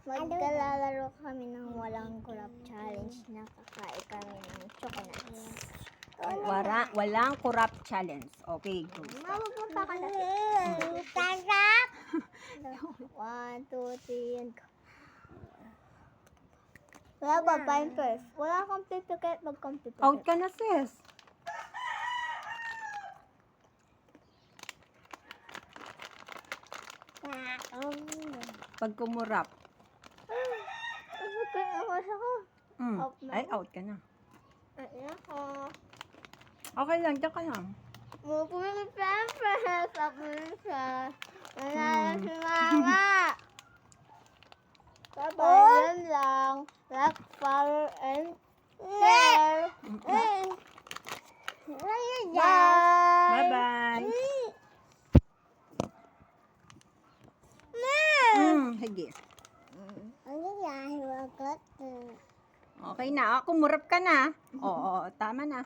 Magkalalaro kami ng walang kurap challenge na kakain kami ng chocolates. Walang corrupt challenge. Okay, go. Mapupunta ka na. Sarap! 1, 2, 3, and go. Wala ba, fine first? Wala akong pipikit, kang pipikit. Out ka na, sis. Pag kumurap. Pipikit ako ako. Out na Ay, ako. out ka na. Ay, ako. Okay lang, diyan ka lang. Pumikit siyempre. Sabi siya. Manalo si mama. Sabayan lang. Like, follow, and share. Bye! Bye-bye. Sige. Okay na. Kumurap ka na. Oo, tama na.